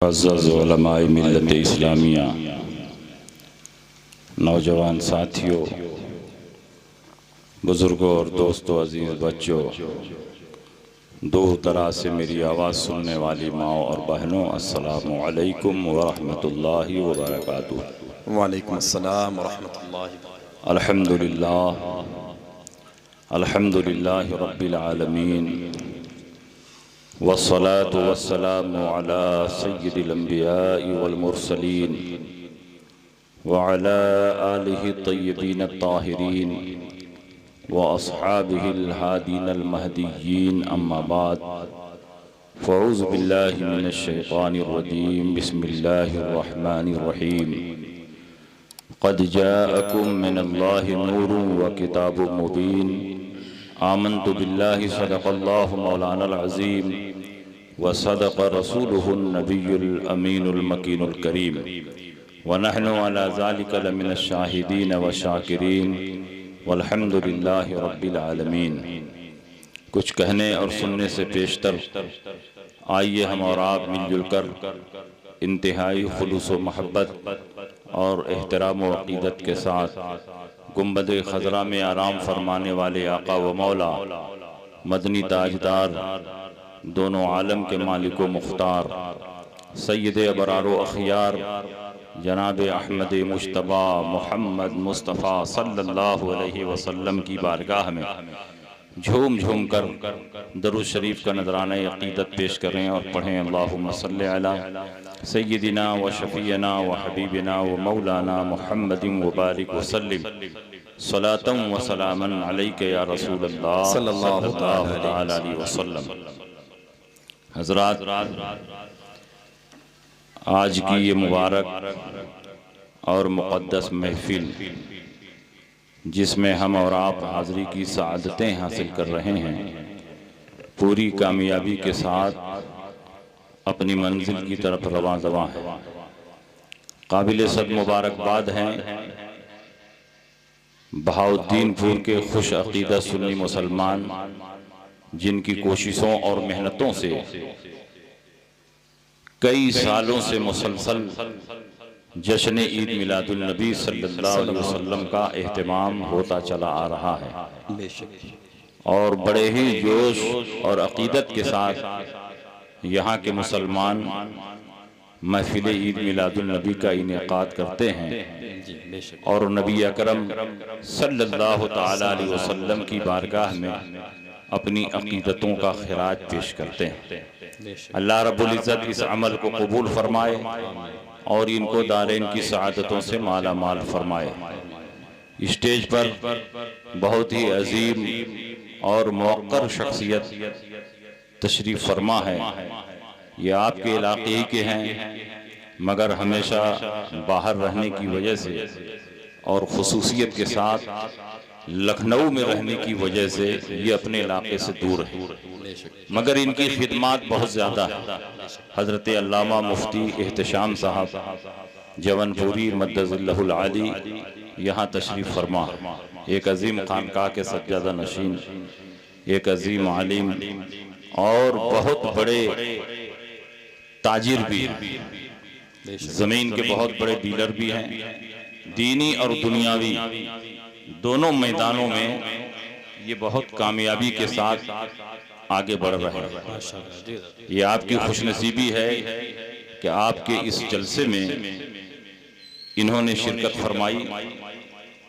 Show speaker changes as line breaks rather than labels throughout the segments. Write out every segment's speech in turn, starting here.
अज़्ज़ज़ उलमाए मिल्लत इस्लामिया, नौजवान साथियों, बुज़ुर्गों और दोस्तों, अज़ीज़ बच्चों, दूर दराज से मेरी आवाज़ सुनने वाली माओ और बहनों, अस्सलामु अलैकुम व रहमतुल्लाहि व बरकातुहू।
वालेकुम अस्सलाम व रहमतुल्लाहि।
अल्हम्दुलिल्लाह, अल्हम्दुलिल्लाहि रब्बिल आलमीन, वस्सलातु वस्सलामु अला सय्यिदिल अंबियाइ वल मुरसलीन व अला आलिहि तय्यबीन ताहिरीन व अस्हाबिहिल हादीनल महदिय्यीन, अम्मा बाद, फ़अऊज़ु बिल्लाहि मिनश शैतानिर रजीम, बिस्मिल्लाहिर रहमानिर रहीम। क़द जाअकुम मिनल्लाहि नूरुन व किताबुम मुबीन, आमन्तु बिल्लाहि सदक़ल्लाहु मौलानल अज़ीम व सदक़ रसूलुहुन नबियुल अमीनुल मकीनुल करीम व नहनु अला ज़ालिका लमिनश शाहिदीन व शाकिरीन वल्हम्दुलिल्लाहि रब्बिल आलमीन। कुछ कहने और सुनने से पेशतर आइए हम और आप मिलजुल कर इंतहाई खुलूस व महब्बत और एहतराम व अक़ीदत के साथ गुंबद खज़रा में आराम फरमाने वाले आका व मौला, मदनी ताजदार, दोनों आलम के मालिक व मुख्तार, सैयद अबरार व अख़ियार, जनाब अहमद मुश्तबा मोहम्मद मुस्तफ़ा सल्लल्लाहु अलैहि वसल्लम की बारगाह में झूम झूम कर दरूद शरीफ का नजराना अक़ीदत पेश करें और पढ़ें। अल्लाहुम्मा सल्लि अला सय्यिदिना व शफ़ीना व हबीबिना व मौलाना मुहम्मदिन व बारिक व सल्लिम सलातन व सलामन अलैका या रसूलल्लाह सल्लल्लाहु तआला अलैहि वसल्लम। हज़रात, आज की ये मुबारक और मुक़द्दस महफ़िल जिसमें हम और आप हाज़री की सआदतें हासिल कर रहे हैं, पूरी कामयाबी के साथ अपनी मंजिल की तरफ रवां दवां है। काबिल सद मुबारकबाद हैं बहाउद्दीनपुर के खुश अक़ीदा सुन्नी मुसलमान, जिनकी कोशिशों और मेहनतों से कई सालों से मुसलसल जश्न ईद मिलादुल नबी सल्लल्लाहु अलैहि वसल्लम का एहतमाम होता चला आ रहा है और बड़े ही जोश और अक़ीदत के साथ यहाँ के मुसलमान महफिल ईद मिलादुल नबी का इनेकाद करते हैं और नबी अकरम सल्लल्लाहु ताला अलैहि वसल्लम की बारगाह में अपनी अक़ीदतों का खिराज पेश करते हैं। अल्लाह रब्बुल इज़्ज़त इस अमल को कबूल फरमाए और इनको दारैन की सआदतों से माला माल फरमाए। स्टेज पर बहुत ही अजीम और मौक़र शख्सियत तशरीफ़ फरमा है। ये आपके इलाके ही के हैं, मगर हमेशा बाहर रहने की वजह से और ख़ुसूसियत के साथ लखनऊ में रहने की वजह से ये अपने इलाके से दूर है, मगर इनकी खिदमत बहुत ज़्यादा है। हज़रत अल्लामा मुफ्ती एहतशाम साहब जवनपुरी मद्दज़िल्लहुल आली यहाँ तशरीफ़ फरमा, एक अजीम खानकाह के सज्जादा नशीन, एक अजीम आलिम और बहुत बड़े ताजिर भी हैं, ज़मीन के बहुत बड़े डीलर भी हैं, दीनी और दुनियावी दोनों मैदानों में ये बहुत कामयाबी के साथ आगे बढ़ रहे हैं। ये आपकी खुशनसीबी है कि आपके इस जलसे में इन्होंने शिरकत फरमाई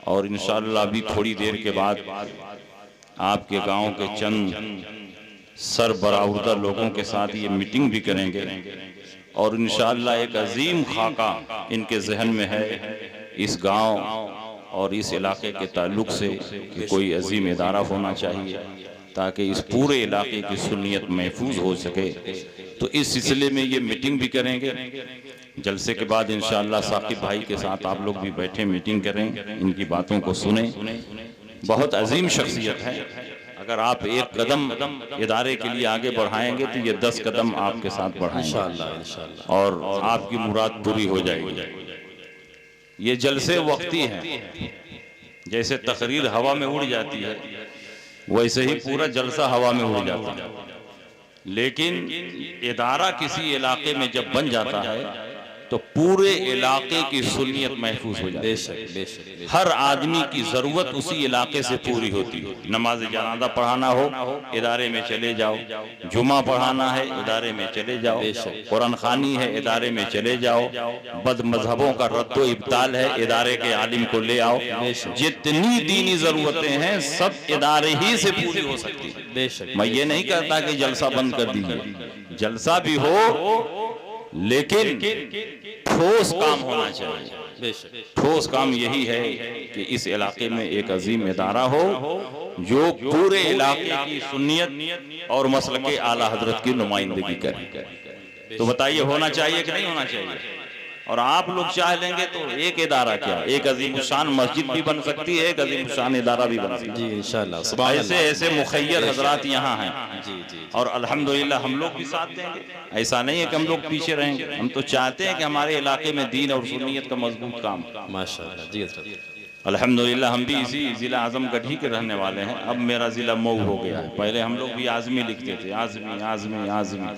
और इंशाअल्लाह अभी थोड़ी देर के बाद आपके गांव के चंद सरबराउदा लोगों के साथ ये मीटिंग भी करेंगे और इंशाअल्लाह एक अजीम खाका इनके जहन में है इस गांव और इस इलाके के ताल्लुक़ से कि कोई अजीम इदारा होना चाहिए ताकि इस पूरे इलाके की सुन्नियत महफूज हो सके। तो इस सिलसिले में ये मीटिंग भी करेंगे। जलसे के बाद इंशाअल्लाह साकिब भाई के साथ आप लोग भी बैठे मीटिंग करें, इनकी बातों को सुने। बहुत अजीम शख्सियत है। अगर आप एक कदम इदारे के लिए आगे बढ़ाएंगे तो ये 10 कदम आपके साथ बढ़ाएंगे और आपकी मुराद पूरी हो जाएगी। ये जलसे वक्ती हैं, जैसे तकरीर हवा में उड़ जाती है वैसे ही पूरा जलसा हवा में उड़ जाता है। लेकिन इदारा किसी इलाके में जब बन जाता है तो पूरे इलाके की सुन्नियत महफूज हो जाती है। हर आदमी की जरूरत उसी इलाके से पूरी होती है। नमाज जनाजा पढ़ाना हो इदारे में चले जाओ, जुमा पढ़ाना है इदारे में चले जाओ, कुरान खानी है इदारे में चले जाओ, बद मजहबों का रद्दो इब्ताल है इदारे के आलिम को ले आओ। जितनी दीनी जरूरतें हैं सब इदारे ही से पूरी हो सकती है। मैं ये नहीं कहता कि जलसा बंद कर दीजिए, जलसा भी हो लेकिन ठोस काम होना चाहिए। ठोस काम यही है कि इस इलाके में एक अजीम इदारा हो जो पूरे इलाके की सुन्नियत और मसलके आला हजरत की नुमाइंदगी करे। तो बताइए होना चाहिए कि नहीं होना चाहिए? और आप लोग चाह लेंगे तो एक इदारा क्या, एक अजीम शान मस्जिद भी बन सकती है, एक अजीम शान इदारा भी बन सकती है।
जी इंशाअल्लाह।
ऐसे ऐसे मुखय्यर हजरात यहाँ हैं
जी जी
और अल्हम्दुलिल्लाह हम लोग भी साथ देंगे। ऐसा नहीं है कि हम लोग पीछे रहेंगे, हम तो चाहते हैं कि हमारे इलाके में दीन और सुन्नियत का मजबूत काम।
माशाअल्लाह जी हज़रत।
अल्हम्दुलिल्लाह हम भी इसी जिला आजमगढ़ ही के रहने वाले हैं। अब मेरा जिला मऊ हो गया है, पहले हम लोग भी आजमी लिखते थे, आजमी आजमी आजमी,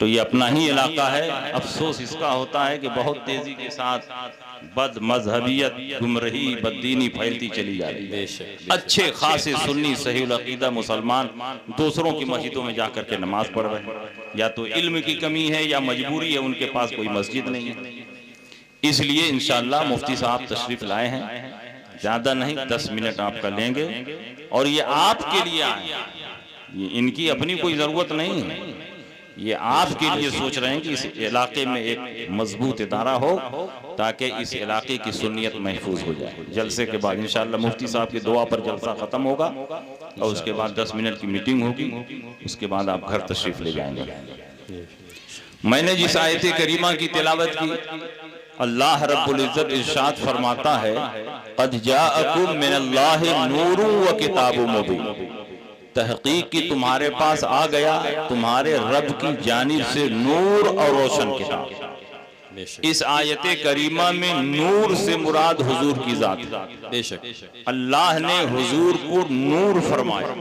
तो ये अपना ही इलाका है। अफसोस इसका होता है कि बहुत तेजी के साथ बद मजहबियत, गुमरही, बददीनी फैलती चली जा रही है। अच्छे खासे सुन्नी सहीउल अकीदा मुसलमान दूसरों की मस्जिदों में जाकर के नमाज पढ़ रहे हैं। या तो इल्म की कमी है या मजबूरी है, उनके पास कोई मस्जिद नहीं है। इसलिए इंशाअल्लाह मुफ्ती साहब तशरीफ लाए हैं, ज्यादा नहीं 10 मिनट आपका लेंगे और ये आपके लिए आए, ये इनकी अपनी कोई जरूरत नहीं है, ये आपके लिए सोच रहे हैं कि इस इलाके में एक मजबूत इदारा हो ताकि इस इलाके की सुन्नियत महफूज हो जाए। जलसे के बाद इंशाअल्लाह मुफ्ती साहब की दुआ पर जलसा खत्म होगा और उसके बाद 10 मिनट की मीटिंग होगी, उसके बाद आप घर तशरीफ ले जाएंगे। मैंने जिस आयत करीमा की तिलावत की, अल्लाह रब्बुल इज्जत इरशाद फरमाता है, क़द जाअकुम मिनल्लाहि नूरुन व किताबुम मुबीन, तहकीक की तुम्हारे पास आ गया तुम्हारे रब की जानिब से नूर और रोशन किताब। इस आयत करीमा में नूर से मुराद हुजूर की जात है। बेशक अल्लाह ने हुजूर को नूर फरमाया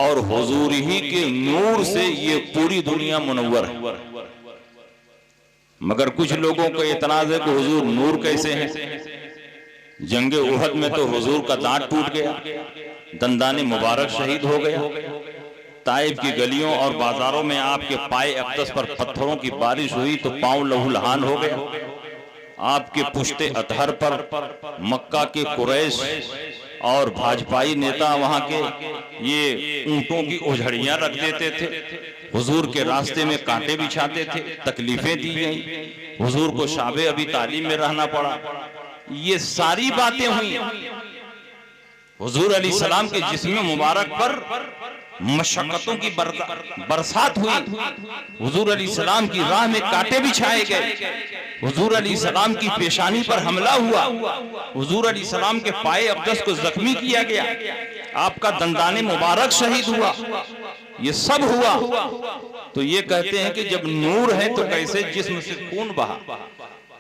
और हुजूर ही के नूर से ये पूरी दुनिया मुनव्वर है। मगर कुछ लोगों को इतराज है कि हुजूर नूर कैसे हैं? जंगे उहद में तो हुजूर का दांत टूट गया, दंदाने मुबारक शहीद हो गया, ताइफ की गलियों और बाजारों में आपके पाए अक़दस पर पत्थरों की बारिश हुई तो पांव लहूलहान हो गया, आपके पुश्ते अतहर पर मक्का के कुरैश और भाजपाई नेता वहां के ये ऊंटों की ओझड़ियां रख देते थे, हुजूर के रास्ते में कांटे बिछाते थे, तकलीफें दी गई, हुजूर को शाबे अभी तालीम में रहना पड़ा। ये सारी बातें हुई। हुजूर अलैहिस्सलाम के जिस्म मुबारक पर मशक्कतों की बरसात हुई, हुजूर अलैहिस्सलाम की राह में कांटे बिछाए गए, हुजूर अलैहिस्सलाम की पेशानी पर हमला हुआ, हुजूर अलैहिस्सलाम के पाए अक़दस को जख्मी किया गया, आपका दंदाने मुबारक शहीद हुआ, ये सब हुआ। तो ये कहते हैं कि जब नूर है तो कैसे जिस्म से खून बहा?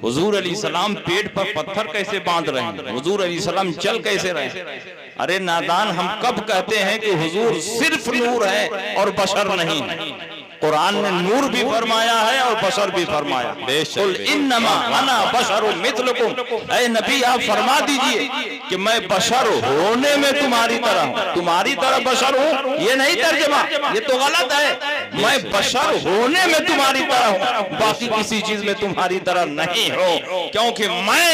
हुजूर अलैहिस्सलाम पेट पर पत्थर कैसे बांध रहे हैं? हुजूर अलैहिस्सलाम चल कैसे रहे? अरे नादान, हम कब कहते हैं कि हुजूर सिर्फ नूर है और बशर नहीं? कुरान में नूर भी फरमाया है और बशर भी फरमाया। कुल इन्नमा अना बशरुम मिथलुकुम, ऐ नबी आप फरमा दीजिए कि मैं बशर होने में तुम्हारी तरह हूँ। तुम्हारी तरह बशर हूँ ये नहीं तर्जमा, ये तो गलत है। मैं बशर होने में तुम्हारी तरह हूँ, बाकी किसी चीज में तुम्हारी तरह नहीं हो, क्योंकि मैं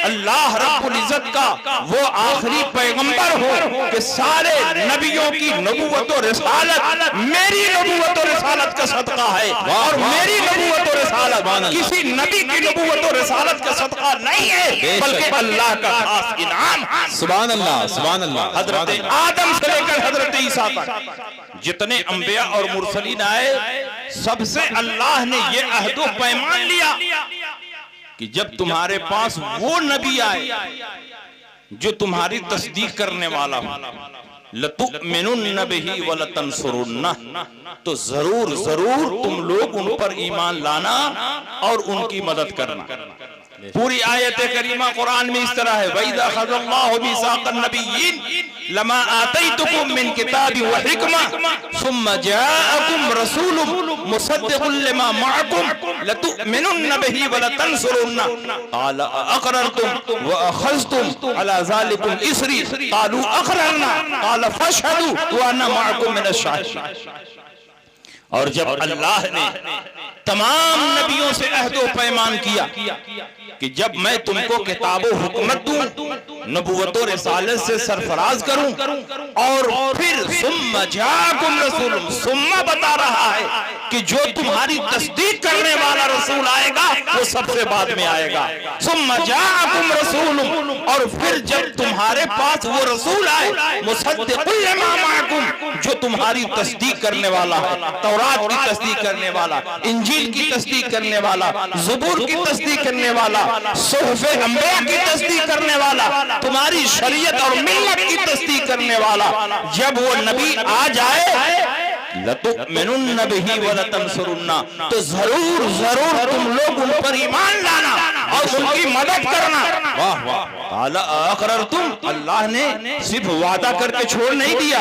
अल्लाह रब्बुल इज्जत का वो आखिरी पैगंबर हूँ कि सारे नबियों की नबूवत और रिसालत मेरी नबूवत और रिसालत का सदका है, और मेरी नबूवत और रिसालत किसी नबी की नबूवत और रिसालत का सदका नहीं है, बल्कि अल्लाह का खास इनाम।
सुभान अल्लाह, सुभान अल्लाह।
हजरत आदम से लेकर हजरत ईसा तक जितने अंबिया और मुरसलीन आए, सबसे अल्लाह ने ये अहदो पैमान लिया कि जब तुम्हारे पास वो नबी आए जो तुम्हारी तस्दीक करने वाला हो, लतुमिनुन्न बिही व लतंसुरुन्ना, तो जरूर जरूर तुम लोग उन पर ईमान लाना और उनकी मदद करना। पूरी आयत करीमा कुरान में इस तरह है, वइज़ा अख़ज़ल्लाहु मिसाक़न नबिय्यीन लमा आतैतुकुम मिन किताबिन व हिकमा सुम्मा जाअकुम रसूलुम मुसद्दिक़ुन लिमा मअकुम लतु'मिनुन्न बिही व लतंसुरुन्ना क़ाल अक़ररतुम व अख़ज़्तुम अला ज़ालिकुम इसरी क़ालू अक़ररना क़ाल फ़अशहदू व अना मअकुम मिनश शाहिदीन। और जब अल्लाह ने तमाम नबियों से अहदो पैमान किया कि जब मैं तुमको किताब व हुकमत दूं, नबुव्वत व रिसालत से सरफराज करूं, और फिर सुम्मा जाकुम रसूल, सुम्मा बता रहा है कि जो तुम्हारी तस्दीक करने वाला रसूल आएगा वो सबसे बाद में आएगा। सुम्मा जाकुम रसूल, और फिर जब तुम्हारे पास वो रसूल आए मुसद्दिक़ुन लिमा मअकुम, जो तुम्हारी तस्दीक करने वाला है, तौरात की तस्दीक करने वाला, इंजील की तस्दीक करने वाला, ज़बूर की तस्दीक करने वाला, सुहफ़े अंबिया की तस्दीक करने वाला, तुम्हारी शरीयत और मिल्लत की तस्दीक करने वाला, जब वो नबी आ जाए लतु'मिनुन्न बिही व लतंसुरुन्ना, तो जरूर जरूर तुम लोग उन पर ईमान लाना और उनकी मदद करना। वाह वाह। क़ाला अक़ररतुम, अल्लाह ने सिर्फ वादा करके छोड़ नहीं दिया,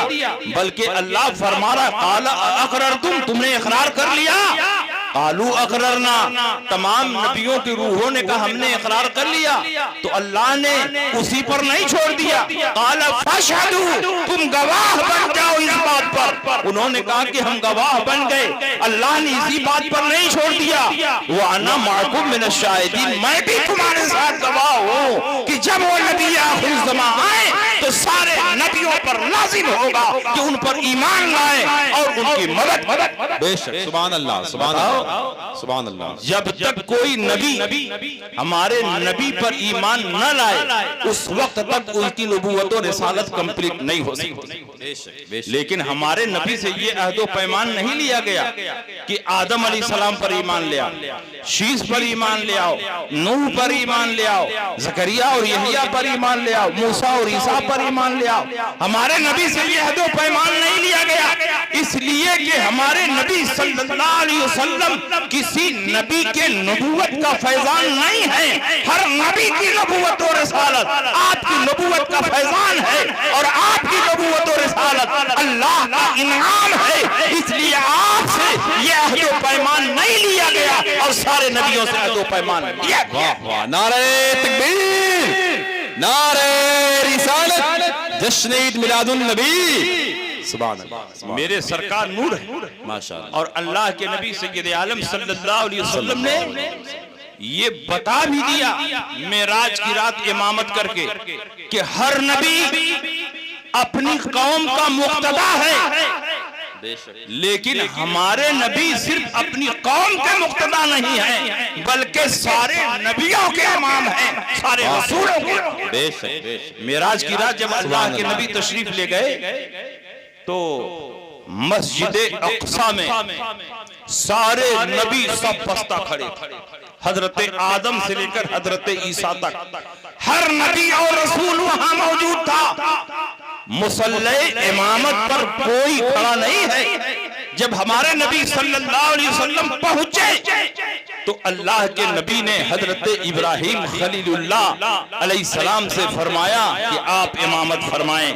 बल्कि अल्लाह फरमा रहा, क़ाला अक़ररतुम, तुमने इक़रार कर लिया। क़ालू अक़ररना, तमाम नबियों की रूहों ने कहा हमने इक़रार कर लिया। तो अल्लाह ने उसी पर नहीं छोड़ दिया, क़ाल फ़अशहदू, तुम गवाह बन जाओ इस बात पर। उन्होंने कहा कि हम गवाह बन गए। अल्लाह ने इसी बात पर नहीं छोड़ दिया, व अना मअकुम मिनश शाहिदीन, मैं भी तुम्हारे साथ गवाह हूँ कि जब वो नबी आखिर ज़मां आए तो सारे नबियों पर लाजिम होगा कि उन पर ईमान लाए और उनकी मदद।
बेशक, सुभान अल्लाह, सुभान अल्लाह, सुभान अल्लाह।
जब तक कोई नबी हमारे नबी पर ईमान न लाए उस वक्त तक उसकी नबूवत और रिसालत कंप्लीट नहीं हो सकती। लेकिन हमारे नबी से ये अहदो पैमान नहीं लिया गया कि आदम अलैहिस्सलाम पर ईमान ले आओ, शीश पर ईमान ले आओ, नूह पर ईमान ले आओ, ज़करिया और यहया पर ईमान ले आओ, मूसा और ईसा पर ईमान ले आओ। हमारे नबी से ये अहदो पैमान नहीं लिया गया, इसलिए कि हमारे नबी सल्लल्लाहु अलैहि वसल्लम किसी नबी के नबूवत का फैजान नहीं है। हर नबी की नबूवत और रिसालत आपकी नबूवत का फैजान है, और आपकी नबूवत और रिसालत अल्लाह का इनाम है। इसलिए आपसे ये अहदो पैमान नहीं लिया गया और सारे नबियों से अहदो पैमान लिया गया।
वाह, नारे तकबीर, नारे रिसालत, जश्न ईद मिलादुन नबी। सुभान अल्लाह।
मेरे सरकार नूर है
माशाअल्लाह,
और अल्लाह के नबी सय्यद आलम सल्लल्लाहु अलैहि वसल्लम ने ये बता भी दिया मेराज की रात इमामत करके कि हर नबी अपनी कौम का मुक्तदा है, लेकिन हमारे नबी सिर्फ अपनी कौम के मुक्तदा नहीं है बल्कि सारे नबियों के इमाम हैं, सारे रसूलों के।
बेशक,
मेराज की रात जब अल्लाह के नबी तशरीफ ले गए तो मस्जिद अक्सा में सारे नबी सब बस्ता खड़े, हजरत आदम से लेकर हजरत ईसा तक हर नबी और रसूल वहां मौजूद था। मुसल्ले इमामत पर कोई खड़ा नहीं है। जब हमारे नबी सल्लल्लाहु अलैहि वसल्लम पहुंचे तो अल्लाह के नबी ने हजरत इब्राहिम खलीलुल्लाह अलैहिस्सलाम से फरमाया कि आप इमामत फरमाएं।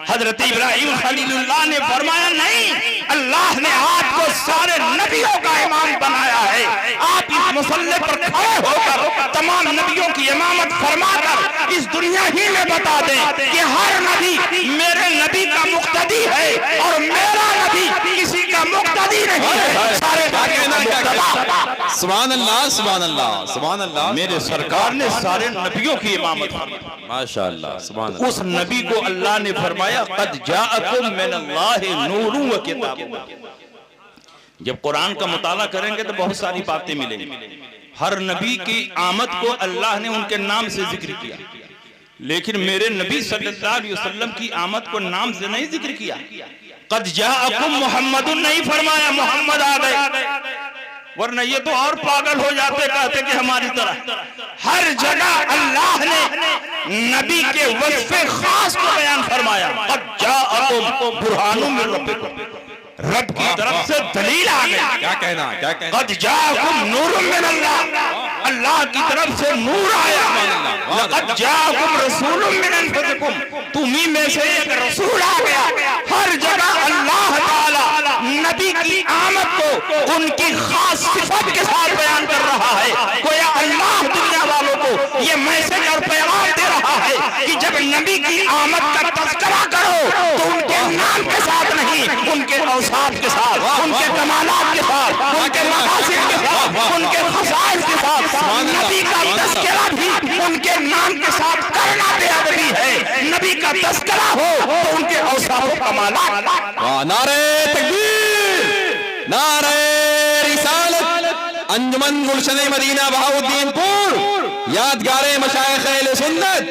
हजरत इब्राहिम खलीलुल्लाह ने फरमाया नहीं, अल्लाह ने आपको सारे नबियों का इमाम बनाया है। आप इस मुसल्ले पर खड़े होकर तमाम नबियों की इमामत फरमाकर इस दुनिया ही में बता दें कि हर नबी मेरे नबी का मुक्तदी है और मेरा नबी किसी का मुक्तदी नहीं है। सारे
सुभान अल्लाह, सुभान अल्लाह, सुभान अल्लाह।
मेरे सरकार ने सारे नबियों की इमामत फरमाई
माशाअल्लाह, सुभान अल्लाह।
उस नबी को अल्लाह ने फरमाया क़द जाअकुम मिनल्लाहि नूरुन व किताबुन। जब कुरान का मुताला करेंगे तो बहुत सारी बातें मिलेंगी। हर नबी की आमद को अल्लाह ने उनके नाम से जिक्र किया, लेकिन मेरे नबी सल्लल्लाहु अलैहि वसल्लम की आमद को नाम से नहीं जिक्र किया। क़द जाअकुम मुहम्मदुन नहीं फरमाया मोहम्मद आ गए, वरना ये तो और पागल हो जाते, कहते कि हमारी तरह। हर जगह अल्लाह ने नबी के वस्फ़े खास को बयान फरमाया। क़द जाअकुम बुरहानुम मिन रब्बिकुम, रब की तरफ से दलील आ गई।
क्या कहना, क्या कहना।
क़द जाअकुम नूरुम मिनल्लाह, अल्लाह की तरफ से नूर आया। लक़द जाअकुम रसूलुम मिन अनफुसिकुम, तुम्ही में से एक रसूल आ गया। हर जगह अल्लाह ताला नबी की आमद को उनकी खास सिफत के साथ बयान कर रहा है। गोया अल्लाह दुनिया वालों को ये मैसेज और पैगाम दे रहा है कि जब नबी की आमद का तज़किरा करो तो उनके नाम के साथ नहीं, उनके औसाफ के साथ, उनके कमालात के साथ, उनके मकासिद के साथ, उनके खसाइस के साथ नबी का तज़किरा भी उनके नाम के साथ करना बेअदबी है। नबी का तज़किरा हो तो उनके औसाफ और कमालात।
नारे तकबीर, नारे रिसालत, अंजुमन गुलशन मदीना बहाउद्दीनपुर, यादगारे मशाइख अहले सुन्नत,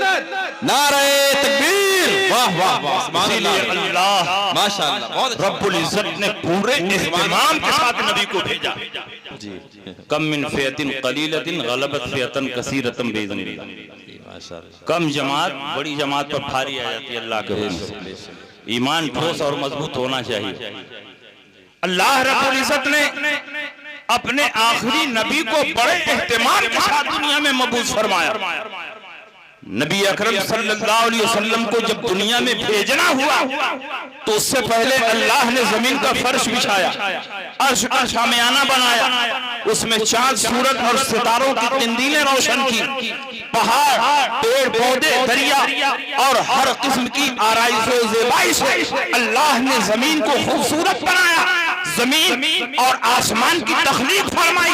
नारे तकबीर। वाह वाह वाह, सुभान अल्लाह, माशाअल्लाह, बहुत
रब्बुल इज्जत ने पूरे इहतिमाम के साथ नबी को भेजा। कम मिन फियतिन कलीलतिन गलबत फियतन कसीरतन बिइज़्निल्लाह। कम जमात बड़ी जमात पर भारी आ जाती है अल्लाह के हुक्म से। ईमान ठोस और मजबूत होना चाहिए। अल्लाह रब्बुल इज्जत ने अपने आखिरी नबी को बड़े एहतिमाम के साथ दुनिया में मबूस फरमाया। नबी अकरम सल्लल्लाहु अलैहि वसल्लम को जब दुनिया में भेजना हुआ तो उससे पहले अल्लाह ने जमीन का फर्श बिछाया, अर्श का शामियाना बनाया, उसमें चांद सूरज और सितारों की तंदीलें रोशन की, पहाड़, पेड़ पौधे, दरिया और हर किस्म की आराइश और ज़ेबाइश से अल्लाह ने जमीन को खूबसूरत बनाया। जमीन और आसमान की तख्लीक फरमाई,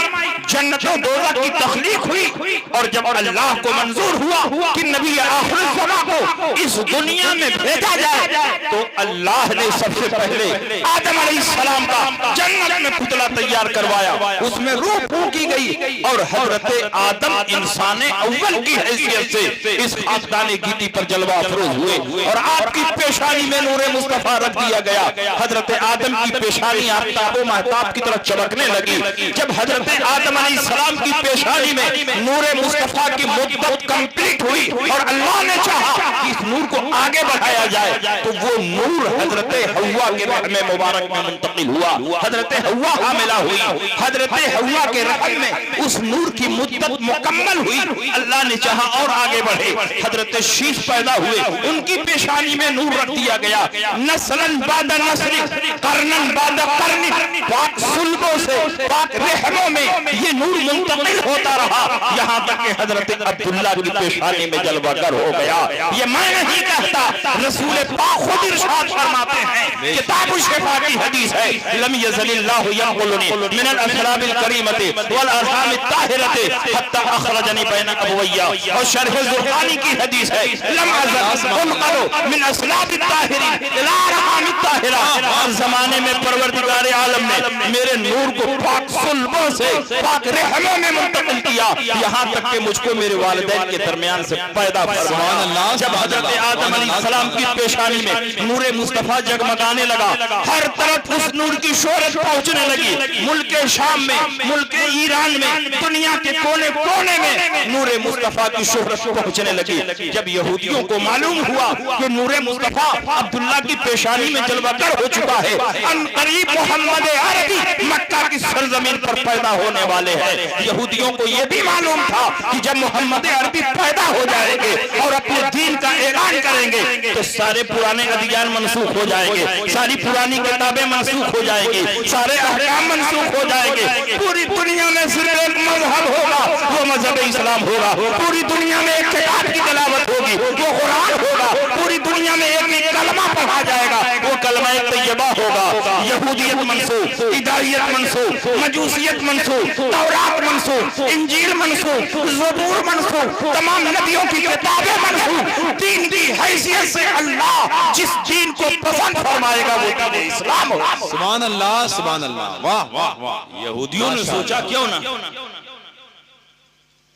जन्नतों दोज़ख की तख्लीक हुई। और जब अल्लाह को मंजूर हुआ कि नबी आखिर ज़मा को इस दुनिया में भेजा जाए तो अल्लाह ने सबसे पहले आदम अलैहिस्सलाम का जन्नत में पुतला तैयार करवाया, उसमें रूह फूंकी गई और हजरत आदम इंसान अव्वल की हैसियत से इस खानदान गीती पर जलवा अफरोज हुए और आपकी पेशानी में नूरे मुस्तफा रख दिया गया। हजरत आदम की पेशानी आफ्ताब महताब की तरह चमकने लगी। जब हजरत आदम अलैहिस्सलाम की पेशानी में नूरे मुस्तफा की मुद्दत कंप्लीट हुई और अल्लाह ने चाहा कि इस नूर को आगे बढ़ाया जाए तो वो नूर हजरत हव्वा के रहम मुबारक में मुंतकिल हुआ। हजरत हव्वा हामिला हुई, हजरत हव्वा के रहम में उस नूर की मुद्दत मुकम्मल हुई। अल्लाह ने चाहा और आगे बढ़े, हजरत शीश पैदा हुए, उनकी पेशानी में नूर रख दिया गया। नस्लन बाद नस्ल, करनन बाद करनी, पाक सुल्बों से पाक रहमों में ये नूर मुंतकिल होता रहा, यहाँ तक कि हजरत अब्दुल्ला की पेशानी में जलवागर हो गया। ये मैं नहीं कहता, रसूल पाक खुद इरशाद फरमाते हैं, किताब शिफा की हदीस है, लम यज़लिल्लाहु यनक़ुलुनी मिनल असलाबिल करीमति वल अरहाम ताहिरति हत्ता अखरजनी बैन अबवैया। और शरह ज़ुरक़ानी की हदीस है, लम अज़ल उनक़लु मिन असलाबित ताहिरीन इला अरहामित ताहिरा। हर जमाने में परवरदिगार आलम ने मेरे नूर को पाक सुल्बों से पाक रहमों में मुंतकिल किया, यहाँ तक कि मुझको मेरे वालिदैन के दरमियान से पैदा फरमाया। जब हजरत आदम अलैहिस्सलाम की पेशानी में नूरे मुस्तफा जगमगाने लगा, हर तरफ उस नूर की शोहरत पहुंचने लगी। मुल्क शाम में, मुल्क ईरान में, दुनिया के कोने कोने में नूरे मुस्तफा की शोहरत पहुंचने लगी। जब यहूदियों को मालूम हुआ कि नूरे मुस्तफा अब्दुल्ला की पेशानी में जलवागर हो चुका है, अनकरीब मोहम्मद अरबी मक्का की सरजमीन पर पैदा होने वाले हैं, यहूदियों को यह भी मालूम था कि जब मोहम्मद अरबी पैदा हो जाएंगे और अपने दीन का ऐलान करेंगे तो सारे पुराने अदियान मनसूख हो जाएंगे, सारी पुरानी किताबें मनसूख हो जाएंगी, सारे अहकाम मनसूख हो जाएंगे। पूरी दुनिया में सिर्फ एक मजहब होगा, वो मजहब इस्लाम होगा। पूरी दुनिया में एक किताब की तिलावत होगी, वो कुरान होगा। पूरी दुनिया में एक कलमा पढ़ा जाएगा, वो कलमा तैयबा होगा। यहूदियत मनसूख, इदाइयत मनसूख, मजूसियत मनसूख, तौरात मनसूख, इंजील मनसूख, ज़बूर मनसूख, तमाम नबियों की किताबें मनसूख। दीन की हैसियत से अल्लाह जिस दीन को पसंद फरमाएगा वो दीन इस्लाम होगा।
सुभान अल्लाह, सुभान अल्लाह, वाह वाह वाह।
यहूदियों ने सोचा क्यों ना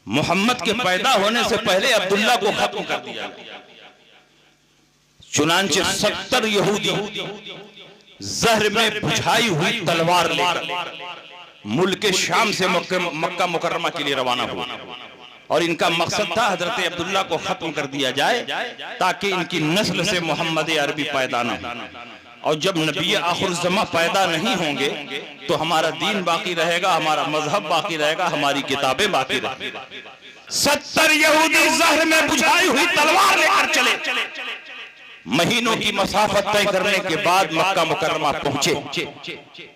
मोहम्मद के पैदा होने से पहले अब्दुल्ला को खत्म कर दिया। चुनांचे 70 यहूदी जहर में बुझाई हुई तलवार लेकर मुल्क शाम से मक्का मुकर्रमा के लिए रवाना हुआ और इनका मकसद था हजरत अब्दुल्ला को खत्म कर दिया जाए ताकि इनकी नस्ल से मोहम्मद अरबी पैदा न हो। और जब नबी आखिर ज़मा पैदा नहीं होंगे तो हमारा दीन बाकी रहेगा, हमारा मजहब बाकी रहेगा, हमारी किताबें बाकी रहेंगी। 70 यहूदी ज़हर में बुझाई हुई तलवार लेकर चले, महीनों की मसाफत तय करने के बाद मक्का मुकर्रमा पहुंचे।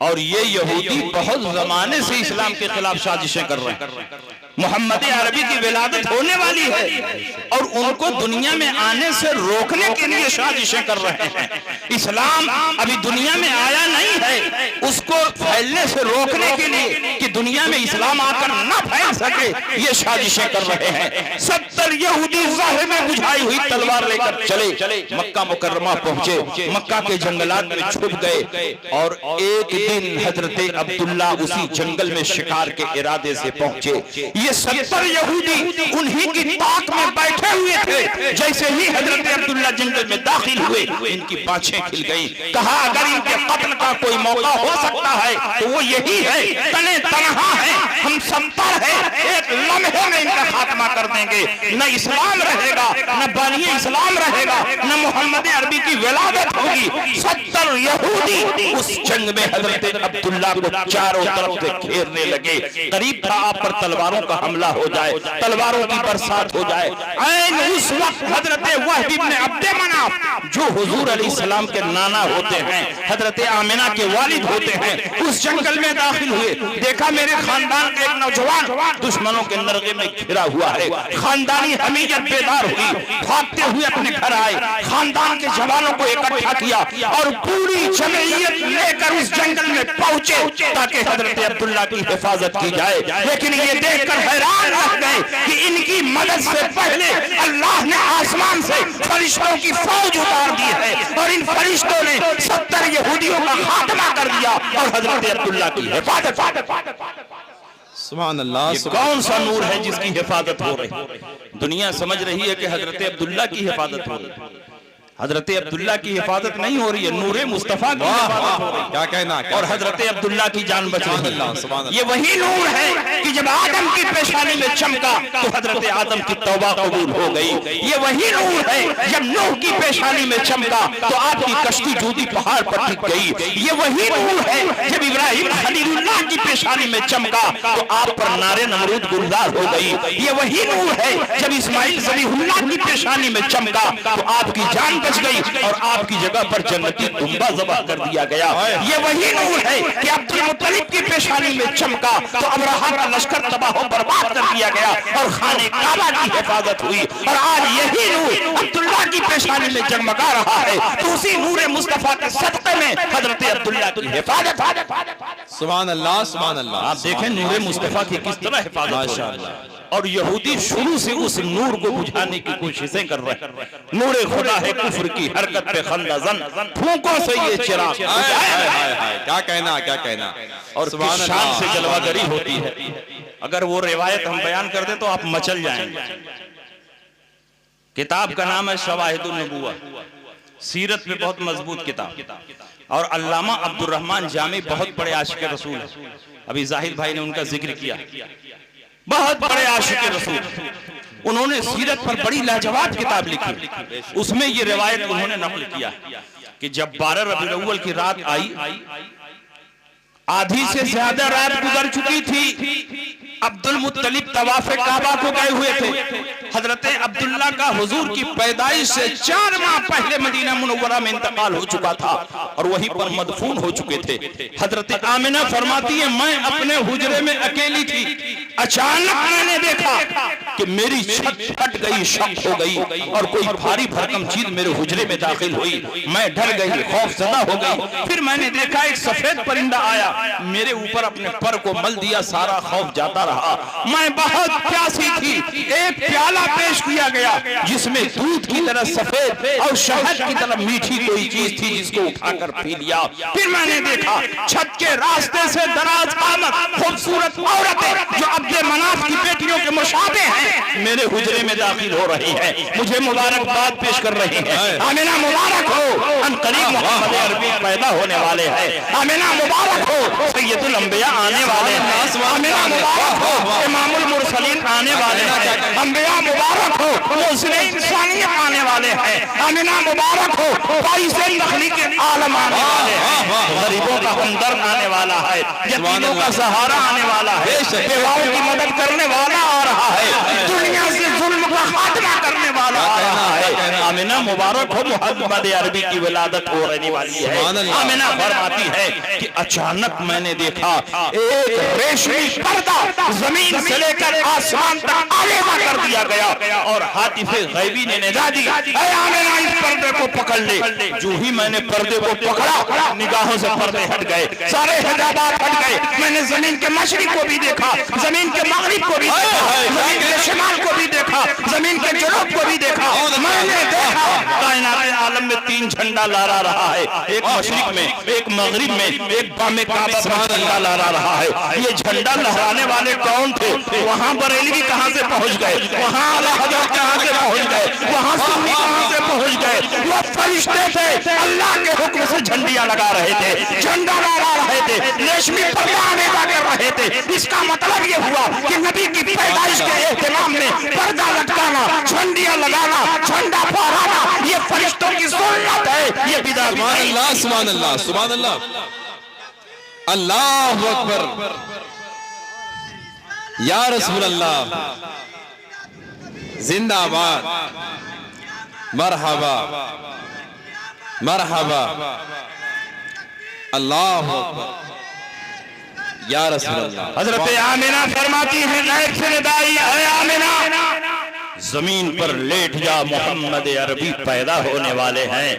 और ये यहूदी बहुत जमाने से इस्लाम के खिलाफ साजिशें कर रहे हैं। मोहम्मद अरबी की विलादत होने वाली है और उनको दुनिया में आने से रोकने के लिए साजिशें कर रहे हैं। इस्लाम अभी दुनिया में आया नहीं है, उसको फैलने से रोकने के लिए कि दुनिया में इस्लाम आकर न फैल सके, ये साजिशें कर रहे हैं। 70 यहूदी ज़हर में बुझाई हुई तलवार लेकर चले, मक्का मुकर्रमा पहुंचे, मक्का के जंगलात में छुप गए। और एक दिन हजरत अब्दुल्ला उसी जंगल में शिकार के इरादे से पहुंचे। ये 70 यहूदी उन्हीं की ताक में बैठे हुए थे। जैसे ही हजरत अब्दुल्ला जंगल में दाखिल हुए, इनकी बाछें खिल गई। कहा अगर इनके कत्ल का कोई मौका हो सकता है तो वो यही है, तने तनहा है, हम सब पर है, एक लम्हे में इनका खात्मा कर देंगे। न इस्लाम रहेगा, न बानिए इस्लाम रहेगा, न मोहम्मद अरबी की विलादत होगी। 70 यहूदी उस जंग में हजरत अब्दुल्ला को चारों तरफ से घेरने लगे। करीब था आप पर तलवारों का हमला हो जाए, तलवारों की बरसात हो जाए। ऐन उस वक्त हजरत वहब इब्न अब्द मनाफ, जो हुजूर अलैहिस्सलाम के नाना होते हैं, हजरत आमिना के वालिद होते हैं, उस जंगल में दाखिल हुए। देखा मेरे खानदान का एक नौजवान दुश्मनों के नरगे में घिरा हुआ है। खानदानी हमीयत बेदार हुई, भागते हुए अपने घर आए, खानदान के जवानों को इकट्ठा किया और पूरी जमईयत लेकर उस जंगल में पहुंचे ताकि हजरत अब्दुल्ला की हिफाजत की जाए। लेकिन ये देखकर हैरान रह गए कि इनकी मदद से पहले अल्लाह ने आसमान से फरिश्तों की फौज उतार दी है और इन फरिश्तों ने 70 यहूदियों का खात्मा कर दिया और हजरत अब्दुल्ला की हिफाजत।
सुभान अल्लाह।
ये कौन सा नूर है जिसकी हिफाजत हो रही है? दुनिया समझ रही है कि हजरत अब्दुल्ला की हिफाजत हो रही है। हजरत अब्दुल्ला की हिफाजत नहीं हो रही है, नूरे मुस्तफा की हिफाजत हो रही है।
क्या कहना,
और हजरत अब्दुल्ला की जान बच रही है। ये वही नूर है कि जब आदम की पेशानी में चमका तो हजरत आदम की तौबा कबूल हो गई। ये वही नूर है जब नूह की पेशानी में चमका तो आपकी कश्ती जूदी पहाड़ पर टिक गई। ये वही नूर है जब इब्राहिम खलीलुल्लाह की पेशानी में चमका तो आप पर नारे नमरूद गुलजार हो गई। ये वही नूर है जब इस्माइल ज़बीहुल्लाह की पेशानी में चमका तो आपकी जान बच गई और आपकी जगह पर जन्नती दुम्बा ज़बह कर दिया गया। ये वही नूर है कि अब्दुल मुत्तलिब की पेशानी में चमका तो अब्राहा का लश्कर तबाह बर्बाद कर दिया गया और खाने काबा की हिफाजत हुई। और आज यही नूर अब्दुल्ला की पेशानी में जगमगा रहा है तो उसी नूर मुस्तफा के सदक़े में हजरत अब्दुल्ला की हिफाजत।
सुभान अल्लाह, सुभान अल्लाह।
आप देखें नूर मुस्तफा की किस तरह हिफाजत। माशाअल्लाह। और यहूदी शुरू से उस नूर को बुझाने की कोशिशें कर रहे हैं। नूरे खुदा है कुफ्र की हरकत पे खंदाजन, फूंकों से ये चिराग।
क्या कहना, क्या कहना।
और किस शान से जलवागरी होती है। अगर वो रिवायत हम बयान कर दे तो आप मचल जाएंगे। किताब का नाम है शवाहिदुन नबुव्वा, सीरत पे बहुत मजबूत किताब। और अल्लामा अब्दुर रहमान जामी बहुत बड़े आशिक रसूल है। अभी जाहिद भाई ने उनका जिक्र किया, बहुत बड़े आशिक रसूल। उन्होंने सीरत पर बड़ी लाजवाब किताब लिखी। उसमें ये रिवायत उन्होंने नकल किया कि जब 12 रबीउल अव्वल की रात आई, आधी से ज्यादा रात गुजर चुकी थी। अब्दुल मुत्तलिब तवाफ़े काबा को गए हुए थे। हजरत अब्दुल्ला का हुजूर की पैदाइश से 4 माह पहले मदीना मुनव्वरा में इंतकाल हो चुका था और वहीं पर मदफून हो चुके थे। हजरत आमिना फरमाती है मैं अपने हुजरे में अकेली थी, अचानक मैंने देखा कि मेरी छत फट गई, शक हो गई और कोई भारी भरकम चीज मेरे हुजरे में दाखिल हुई। मैं डर गई, खौफजदा हो गई। फिर मैंने देखा एक सफेद परिंदा आया, मेरे ऊपर अपने पर को मल दिया, सारा खौफ जाता रहा। मैं बहुत प्यासी थी। एक प्याला पेश किया गया जिसमें दूध की तरह सफेद और शहद की तरह मीठी कोई चीज थी, जिसको उठाकर पी लिया। फिर मैंने देखा छत के रास्ते से दराज कामत खूबसूरत औरतें जो अब्दे मनाफ की बेटियों के मुशाबे हैं मेरे हुजरे में दाखिल हो रही हैं, मुझे मुबारकबाद पेश कर रही हैं। आमिना मुबारक हो, अनकरीब मोहम्मद अरबी पैदा होने वाले हैं। आमिना मुबारक हो, सैयदुल अंबिया आने वाले हैं। आमिना मुबारक हो, इमामुल मुरसलीन आने वाले हैं। अंबिया मुबारक हो, मुझसे इंसानियत आने वाले हैं। आमिना मुबारक हो, बाईस नखली के आलम आने वाले हैं। गरीबों का हमदर्द आने वाला है, यतीमों का सहारा आने वाला है, बेवाओं की मदद करने वाला आ रहा है, दुनिया से जुल्म का खात्मा करने वाला आ रहा है। आमिना मुबारक हो, मोहम्मद अरबी की विलादत हो रहने वाली है। आमिना फरमाती है कि अचानक मैंने देखा एक रेशमी पर्दा जमीन से लेकर आसमान तक आलेमा कर दिया गया और हातिफे गैबी ने निदा दी, ऐ आमिना इस पर्दे को पकड़ ले। जो ही मैंने पर्दे को पकड़ा, निगाहों से पर्दे हट गए, सारे हिजाबात हट गए। मैंने जमीन के मशरिक को भी देखा, जमीन के मगरिब को भी देखा, जमीन के शिमाल को भी देखा, जमीन के जुनूब को भी देखा। मैंने देखा कायनात आलम में तीन झंडा लहरा रहा है, एक मशरिक में, एक मगरिब में, एक बामे काबा पर झंडा लहरा रहा है। ये झंडा लहराने वाले कौन थे? वहाँ बरेलवी कहाँ से पहुँच गए, वहाँ आला हज़रत कहाँ से पहुँच गए, वहाँ सुन्नी कहाँ से पहुँच गए? वो फरिश्ते थे, अल्लाह के हुक्म से झंडियाँ लगा रहे थे, झंडा लहरा रहे थे, रेशमी पर्दा आमेदा कर रहे थे। इसका मतलब ये हुआ कि नबी की पैदाइश के एहतमाम में पर्दा लटकाना, झंडियाँ लगाना, झंडा फहराना, ये फरिश्तों की सुन्नत है। ये बिदअत नहीं।
सुभान अल्लाह, सुभान अल्लाह, अल्लाहु अकबर, या रसूल अल्लाह, जिंदाबाद, मरहबा मरहबा, अल्लाहु अकबर, या रसूल अल्लाह।
हजरत आमिना फरमाती है, गैब से निदाई है आमिना, जमीन पर लेट जा, मोहम्मद अरबी पैदा होने वाले हैं।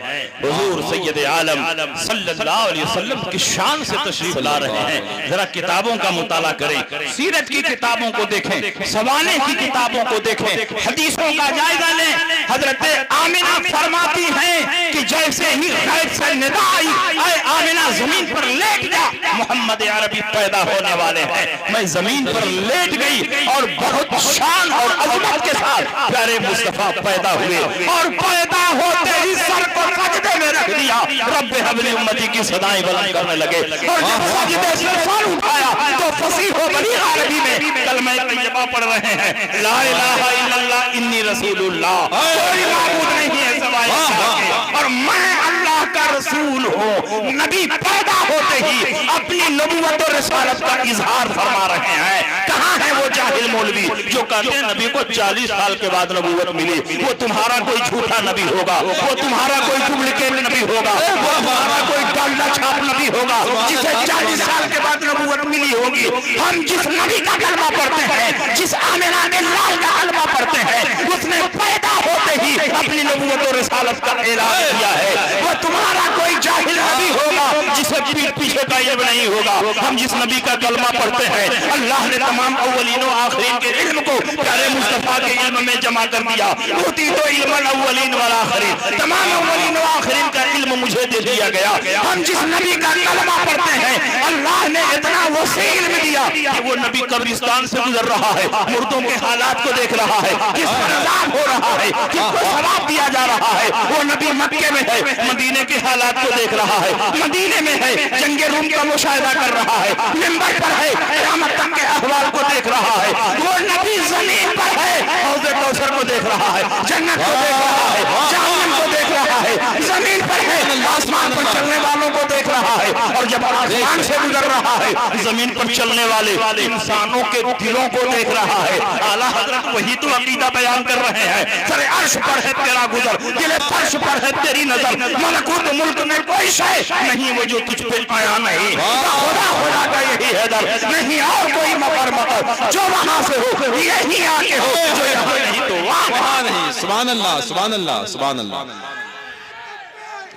हुजूर सैयद आलम सल्लल्लाहु अलैहि वसल्लम की शान से तशरीफ ला रहे हैं। जरा किताबों का मुताला करें, सीरत की किताबों को देखें, सवाने की किताबों को देखें, हदीसों का जायजा लें। हजरत आमिना फरमाती हैं कि जैसे ही गैब से निदा आई, ऐ आमिना जमीन पर लेट जा, मोहम्मद अरबी पैदा होने वाले हैं। मैं जमीन पर लेट गई और बहुत शान और अजमत के साथ प्यारे मुस्तफा पैदा हुए और पैदा होते ही सर को सजदे में रख दिया, रब्बे हबली उम्मती की सदाएं बुलंद करने लगे। और जब सजदे से सर उठाया तो फसीह बनी अरबी में कलमा तैयबा पढ़ रहे हैं, ला इलाहा इल्लल्लाह इन्नी रसूलुल्लाह, कोई माबूद नहीं है सिवाय अल्लाह के और मैं अल्लाह का रसूल हूँ। नबी पैदा होते ही अपनी नबूवत और रिसालत का इजहार फरमा रहे हैं। कहाँ है वो जाहिल मौलवी जो कहते हैं नबी को 40 साल के बाद नबूवत मिली? वो तुम्हारा कोई झूठा नबी होगा, वो तुम्हारा कोई डुप्लीकेट नबी होगा, वो तुम्हारा कोई डालडा छाप नबी होगा जिसे 40 साल के बाद नबूवत मिली होगी। हम जिस नबी का कलमा पढ़ते हैं, जिस आमिना के लाल का कलमा पढ़ते हैं, उसने पैदा होते ही अपनी नबूवत और रिसालत का ऐलान किया है। वो तुम्हारा कोई जाहिल नबी होगा जिसे पीठ पीछे का इल्म नहीं होगा। हम जिस नबी का कलमा पढ़ते हैं, अल्लाह ने तमाम अव्वलीन और आखिरीन के इल्म को प्यारे मुस्तफा के इल्म में जमा कर दिया। ऊती तो इल्मुल अव्वलीन वल आखिरीन, तमाम अव्वलीन और आखिरीन का इल्म मुझे दे दिया गया। हम जिस नबी का कलमा पढ़ते हैं, अल्लाह ने इतना वसी इल्म दिया कि वो नबी कब्रिस्तान से गुजर रहा है, मुर्दों के हालात को देख रहा है, किस पर अज़ाब हो रहा है, किसको सवाब दिया जा रहा है। वो नबी मक्के में है, मदीने के हालात को देख रहा है, मदीने में है, जंगे रूम का मुशाहिदा कर रहा है, मिंबर पर है, क़यामत तक के अहवाल को देख रहा है। वो नबी जमीन पर है, हौज़े कौसर को देख रहा है, जन्नत को देख रहा है, जहन्नम को देख रहा है, जमीन पर है, आसमान पर चलने वालों को देख रहा है। और जब आसमान से गुजर रहा है, जमीन पर चलने वाले इंसानों के दिलों को देख रहा है। आला हजरत वही तो अकीदा बयान कर रहे हैं, सरे अर्श पर है तेरा गुजर, दिले फर्श पर है तेरी नजर, मलकूत मुल्क में कोई शय नहीं वो जो तुझ पे आया नहीं। खुदा खुदा का यही है दर, नहीं और कोई मफर मकर, जो वहां से हो यही आके हो, जो यहाँ नहीं तो वहां नहीं।
सुभान अल्लाह, सुभान अल्लाह, सुभान अल्लाह,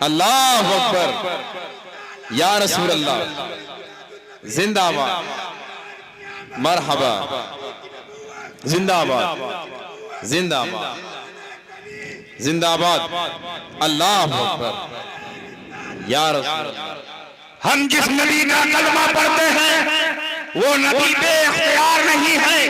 अल्लाहु अकबर, या रसूल अल्लाह, जिंदाबाद, मरहबा, जिंदाबाद, जिंदाबाद, जिंदाबाद, अल्लाहु अकबर, या रसूल अल्लाह।
हम जिस नबी का कलमा पढ़ते हैं, वो नबी बेइख्तियार नहीं है,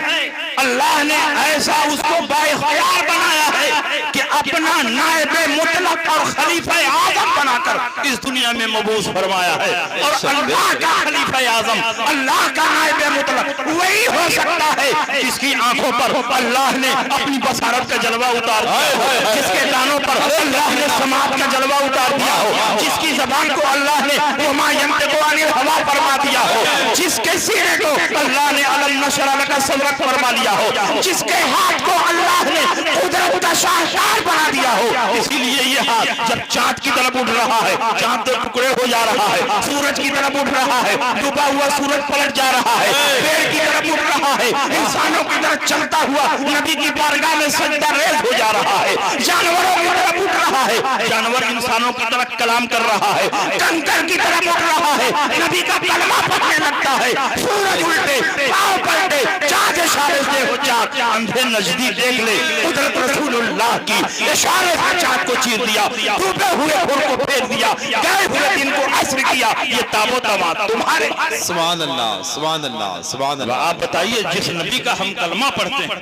अल्लाह ने ऐसा उसको बाइख्तियार बनाया है कि अपना नायब मुतलक और खलीफा आजम बनाकर इस दुनिया में मबूस फरमाया है। और अल्लाह का खलीफा आजम, अल्लाह का नायब मुतलक वही हो सकता है जिसकी आंखों पर अल्लाह ने अपनी बसारत का जलवा उतार दिया हो, जिसके कानों पर अल्लाह ने समात का जलवा उतार दिया हो, जिसकी जबान को अल्लाह ने वमा यंतिकु अनिल हवा फरमा दिया हो, जिसके सीने को अल्लाह ने अलम नशरा लका सदरक फरमा लिया हो, जिसके हाथ को अल्लाह ने कुदरत का शाहकार बना दिया हो। इसीलिए ये हाथ जब चांद की तरफ उठ रहा है, चांद तो टुकड़े हो जा रहा है, सूरज की तरफ उठ रहा है, डूबा हुआ सूरज पलट जा रहा है, पेड़ की तरफ उठ रहा है, इंसानों की तरफ चलता हुआ नबी की बारगाह में सजदा रेज़ हो जा रहा है, जानवरों की तरफ उठ रहा है, जानवर इंसानों की तरफ कलाम कर रहा है, कंकर की तरफ उठ रहा है, नबी का कलमा पढ़ने लगता है, सूरज उल्टे, पांव पलटे, चाँद इशारे से हो चाँद अंधे नजदीक देख ले, कुदरत रसूलुल्लाह की इशारे से चाँद को चीर दिया, डूबे हुए फूल को फेर दिया, गए हुए दिन को असर किया। ये ताबो तमाम तुम्हारे।
सुभान अल्लाह, सुभान अल्लाह, सुभान अल्लाह।
आप बताइए, जिस नबी का हम कलमा पढ़ते हैं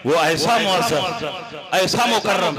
वो ऐसा मुअज़्ज़ज़, ऐसा मुकर्रम,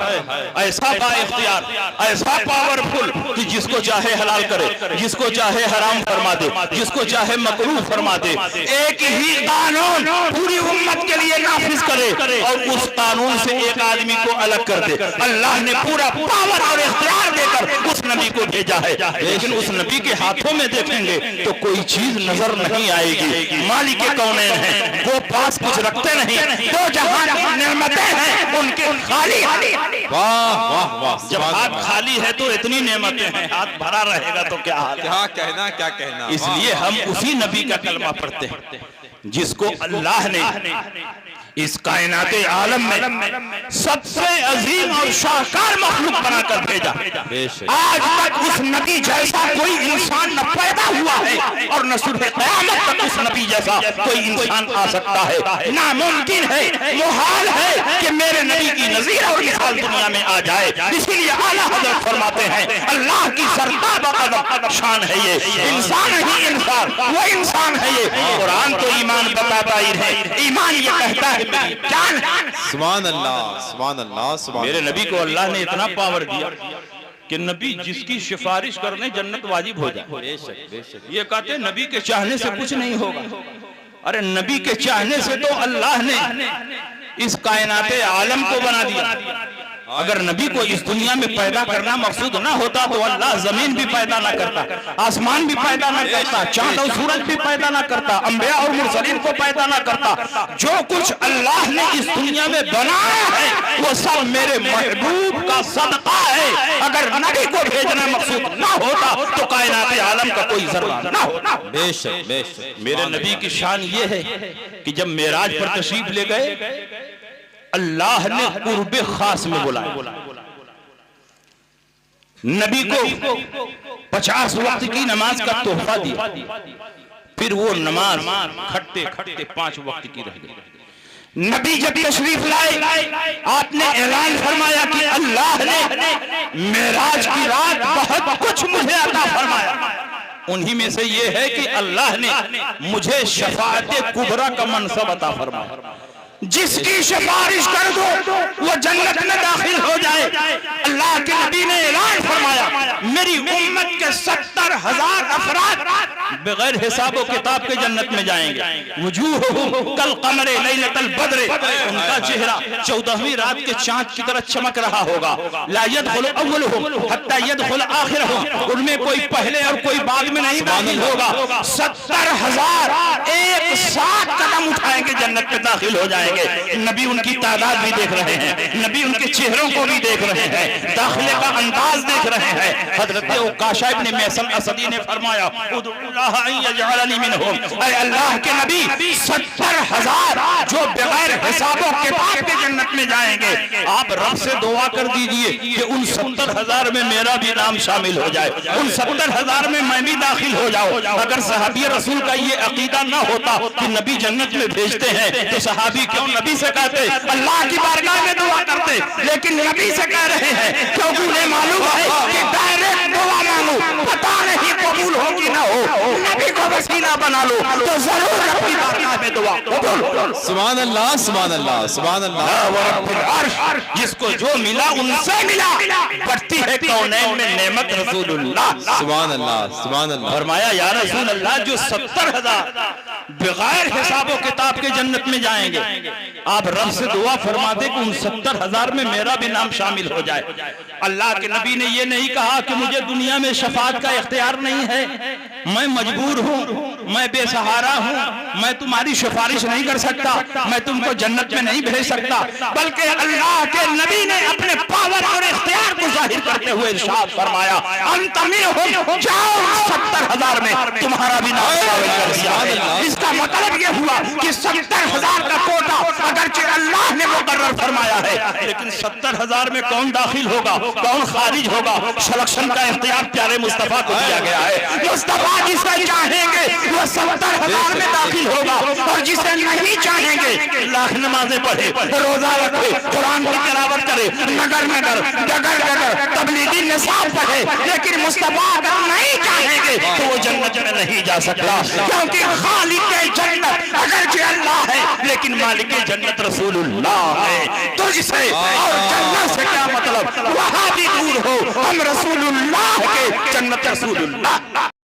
ऐसा बाइख्तियार, ऐसा पावरफुल कि जिसको चाहे हलाल करे, जिसको चाहे हराम फरमा दे, जिसको चाहे मकरूह फरमा दे, एक ही कानून पूरी उम्मत के लिए नाफिज करे और उस कानून से एक आदमी को अलग कर दे। अल्लाह ने पूरा पावर और इख्तियार देकर उस नबी को भेजा है, लेकिन उस नबी के हाथों में देखेंगे तो कोई चीज नजर नहीं आएगी। मालिक कौनैन है, वो पास कुछ रखते नहीं, तो जहां नेमतें हैं उनके खाली।
वाह वाह वाह।
जब हाथ खाली है तो इतनी नेमतें हैं, हाथ भरा रहेगा तो क्या हाल है?
क्या कहना, क्या कहना।
इसलिए हम उसी नबी का कलमा पढ़ते हैं जिसको अल्लाह ने इस कायनाते आलम में सबसे अजीम और शाहकार मखलूक बनाकर भेजा। आज तक उस नबी जैसा कोई इंसान न पैदा हुआ है और न सुबह क़यामत तक उस नबी जैसा कोई इंसान आ सकता है। नामुमकिन है, मुहाल है कि मेरे नबी की नजीर और मिसाल दुनिया में आ जाए। इसीलिए आला हज़रत फरमाते हैं, अल्लाह की सरताब कदम शान है ये, इंसान ही इंसान, वो इंसान है ये। कुरान तो ईमान बताता ही है, ईमान ये कहता है
सुभान अल्लाह, सुभान अल्लाह, सुभान।
मेरे नबी को अल्लाह ने इतना पावर दिया कि नबी जिसकी सिफारिश करने जन्नत वाजिब हो जाए।
बेशक बेशक।
ये कहते नबी के चाहने से कुछ नहीं होगा। अरे नबी के चाहने से तो अल्लाह ने इस कायनाते आलम को बना दिया। अगर नबी को इस दुनिया में पैदा करना मकसूद ना होता तो अल्लाह जमीन भी पैदा ना करता, आसमान भी पैदा ना करता, चांद और सूरज भी पैदा ना करता, अंबिया और मुरसलीन को पैदा ना करता। जो कुछ अल्लाह ने इस दुनिया में बनाया है वो सब मेरे महबूब का सदका है। अगर नबी को भेजना मकसूद ना होता तो कायनात आलम का कोई जर्रा ना होता।
बेशक बेशक।
मेरे नबी की शान ये है कि जब मेराज पर तशरीफ ले गए, अल्लाह ने कुर्बे खास में बुलाया। नबी को 50 वक्त की नमाज का तोहफा दिया, फिर वो नमाज खटते खटते 5 वक्त की रह गई। नबी जब तशरीफ लाए, आपने ऐलान फरमाया कि अल्लाह ने मेराज की रात बहुत कुछ मुझे अता फरमाया। उन्हीं में से ये है कि अल्लाह ने मुझे शफाअत कुबरा का मनसब अता फरमाया। जिसकी सिफारिश कर दो वो जन्नत में दाखिल हो जाए। अल्लाह के नबी ने ऐलान फरमाया, मेरी उम्मत के 70,000 अफराद बगैर हिसाब किताब के जन्नत में जाएंगे। वजूहुहुम कल कमरे लैलतल बद्र, उनका चेहरा 14वीं रात के चांद की तरह चमक रहा होगा। ला यदखुलु अव्वलुहुम हत्ता यदखुल आखिरुहुम, उनमें कोई पहले और कोई बाद में नहीं दाखिल होगा। 70,000 एक साथ कदम उठाएंगे जन्नत में दाखिल हो जाएंगे। नबी उनकी तादाद भी देख रहे हैं, नबी उनके चेहरों को भी देख रहे हैं, दाखिले का अंदाज देख रहे हैं। हजरत उकाशा इब्न महसन असदी ने फरमाया, उदुल्लाह अन यजअलनी मिनहुम, ऐ अल्लाह के नबी 70,000 जो बगैर हिसाबों किताब के जन्नत में जाएंगे, आप रब से दुआ कर दीजिए कि उन 70,000 में मेरा भी नाम शामिल हो जाए, उन 70,000 में मैं भी दाखिल हो जाऊं। अगर सहाबी रसूल का ये अकीदा ना होता कि नबी जन्नत में भेजते हैं तो सहाबी क्यों नबी से कहते अल्लाह की बारगाह में दुआ करते, लेकिन नबी से कह रहे हैं क्योंकि उन्हें मालूम है कि डायरेक्ट दुआ मांगू पता नहीं को
कबूल हो कि ना हो, नबी को वसीला बना लो तो जरूर अपनी बारगाह में दुआ कबूल।
सुभान अल्लाह, सुभान अल्लाह, सुभान अल्लाह।
जिसको जो मिला उनसे मिला, बढ़ती है कौनैन में नेमत रसूलुल्लाह।
सुभान अल्लाह, सुभान अल्लाह।
फरमाया या रसूल अल्लाह, जो 70,000 बगैर हिसाब व किताब के जन्नत में जाएंगे, आप रब से दुआ फरमा दे कि उन 70,000 में मेरा भी नाम शामिल हो जाए। अल्लाह के नबी ने ये नहीं कहा कि मुझे दुनिया में शफाअत का इख्तियार नहीं है, मैं मजबूर हूँ, मैं बेसहारा हूँ, मैं तुम्हारी सिफारिश नहीं कर सकता, मैं तुमको जन्नत में नहीं भेज सकता, बल्कि अल्लाह के नबी ने अपने पावर और इख्तियार को जाहिर करते हुए इरशाद फरमाया, अंत मिनहुम, जाओ 70,000 में तुम्हारा भी नाम शामिल कर दिया है। इसका मतलब ये हुआ कि 70,000 का कोटा अगरचे अल्लाह ने मुकर्रर फरमाया है, लेकिन 70,000 में कौन दाखिल होगा, कौन खारिज होगा, सिलेक्शन का इख्तियार प्यारे मुस्तफा को दिया गया है। मुस्तफा जिसे चाहेंगे वो 70,000 में दाखिल होगा, और जिसे नहीं चाहेंगे लाख नमाजें पढ़े, रोजा रखे, कुरान की तिलावत करे, नगर नगर डगर डगर तबलीगी निसाब पढ़े, लेकिन मुस्तफा अगर नहीं चाहेंगे तो वो जन्नत में नहीं जा सकता, क्योंकि खालिक जन्नत अगरचे अल्लाह है, लेकिन मालिक जन्नत रसूलुल्लाह है। तुझसे और जन्नत से क्या मतलब, वहां भी दूर हो, हम रसूलुल्लाह के, जन्नत रसूलुल्लाह।